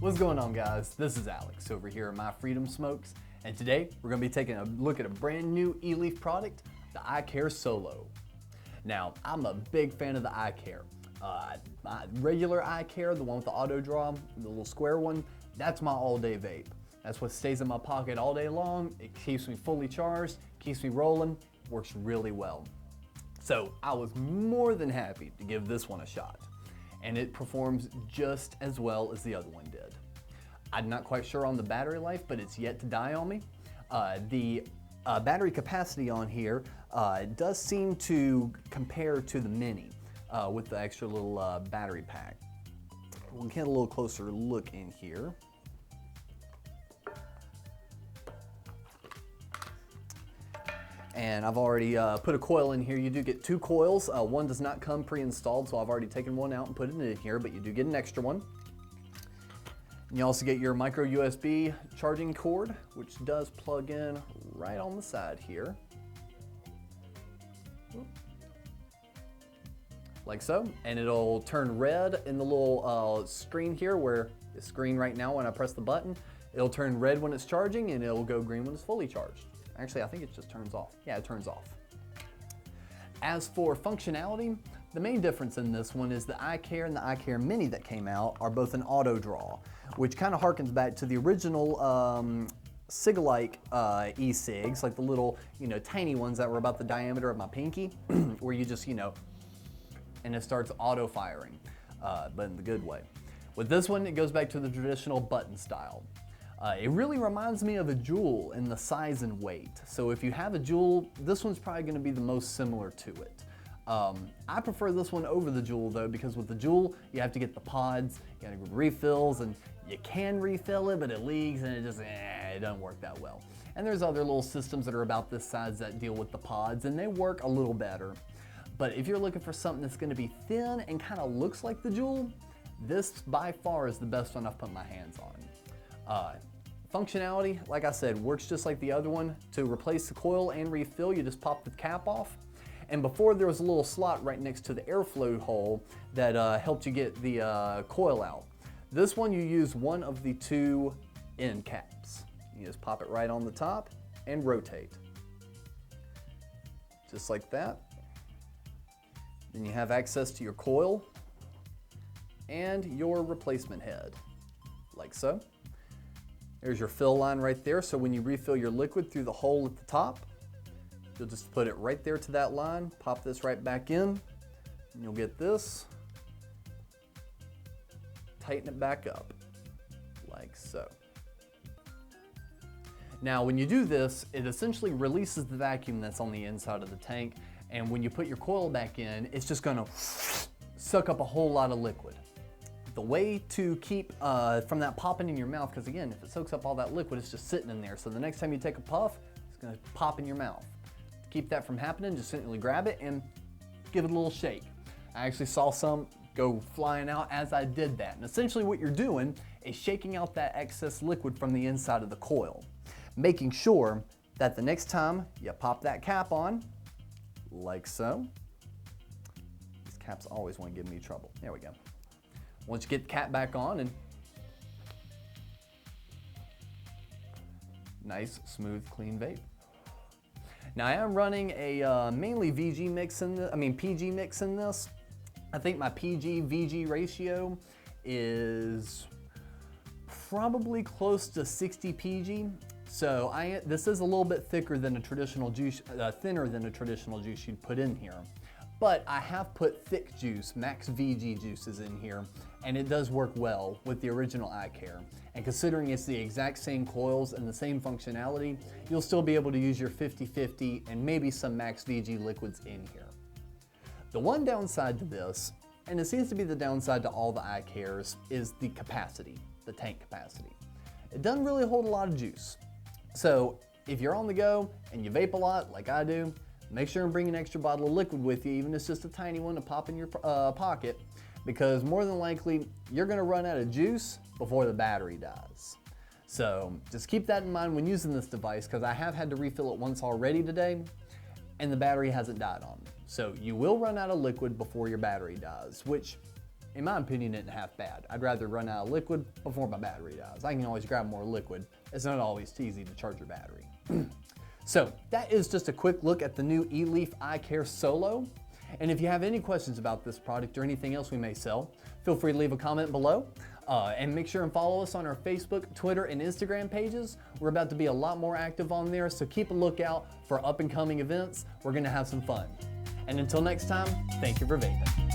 What's going on, guys? This is Alex over here at My Freedom Smokes, and today we're going to be taking a look at a brand new eLeaf product, the iCare Solo. Now, I'm a big fan of the iCare. My regular iCare, the one with the auto draw, the little square one, that's my all-day vape. That's what stays in my pocket all day long. It keeps me fully charged, keeps me rolling, works really well. So I was more than happy to give this one a shot, and it performs just as well as the other one did. I'm not quite sure on the battery life, but it's yet to die on me. The battery capacity on here does seem to compare to the Mini with the extra little battery pack. We'll get a little closer look in here. And I've already put a coil in here. You do get two coils. One does not come pre-installed, so I've already taken one out and put it in here, but you do get an extra one. And you also get your micro USB charging cord, which does plug in right on the side here. Like so. And it'll turn red in the little screen here, where the screen right now when I press the button, it'll turn red when it's charging and it'll go green when it's fully charged. Actually, I think it just turns off. Yeah, it turns off. As for functionality, the main difference in this one is the iCare and the iCare Mini that came out are both an auto draw, which kind of harkens back to the original cig-like e-cigs, like the little, tiny ones that were about the diameter of my pinky, where you just, and it starts auto firing, but in the good way. With this one, it goes back to the traditional button style. It really reminds me of a Juul in the size and weight. So if you have a Juul, this one's probably going to be the most similar to it. I prefer this one over the Juul though, because with the Juul, you have to get the pods, you got to get refills, and you can refill it, but it leaks and it just, it doesn't work that well. And there's other little systems that are about this size that deal with the pods, and they work a little better. But if you're looking for something that's going to be thin and kind of looks like the Juul, this by far is the best one I've put my hands on. Functionality, like I said, works just like the other one. To replace the coil and refill, you just pop the cap off. And before, there was a little slot right next to the airflow hole that helped you get the coil out. This one, you use one of the two end caps. You just pop it right on the top and rotate. Just like that. Then you have access to your coil and your replacement head, like so. There's your fill line right there, so when you refill your liquid through the hole at the top, you'll just put it right there to that line, pop this right back in, and you'll get this, tighten it back up, like so. Now when you do this, it essentially releases the vacuum that's on the inside of the tank, and when you put your coil back in, it's just gonna suck up a whole lot of liquid. The way to keep from that popping in your mouth, because again, if it soaks up all that liquid, it's just sitting in there. So the next time you take a puff, it's gonna pop in your mouth. To keep that from happening, just simply grab it and give it a little shake. I actually saw some go flying out as I did that. And essentially what you're doing is shaking out that excess liquid from the inside of the coil, making sure that the next time you pop that cap on, like so. These caps always want to give me trouble. There we go. Once you get the cap back on, and nice, smooth, clean vape. Now I am running a mainly PG mix in this. I think my PG-VG ratio is probably close to 60 PG. So this is a little bit thicker than a traditional juice, thinner than a traditional juice you'd put in here. But I have put thick juice, max VG juices in here, and it does work well with the original iCare. And considering it's the exact same coils and the same functionality, you'll still be able to use your 50/50 and maybe some max VG liquids in here. The one downside to this, and it seems to be the downside to all the iCares, is the capacity, the tank capacity. It doesn't really hold a lot of juice. So if you're on the go and you vape a lot like I do, make sure and bring an extra bottle of liquid with you, even if it's just a tiny one to pop in your pocket, because more than likely you're gonna run out of juice before the battery dies. So just keep that in mind when using this device, because I have had to refill it once already today and the battery hasn't died on me. So you will run out of liquid before your battery dies, which in my opinion, isn't half bad. I'd rather run out of liquid before my battery dies. I can always grab more liquid. It's not always easy to charge your battery. So that is just a quick look at the new eLeaf iCare Solo. And if you have any questions about this product or anything else we may sell, feel free to leave a comment below. And make sure and follow us on our Facebook, Twitter, and Instagram pages. We're about to be a lot more active on there, so keep a lookout for up and coming events. We're gonna have some fun. And until next time, thank you for vaping.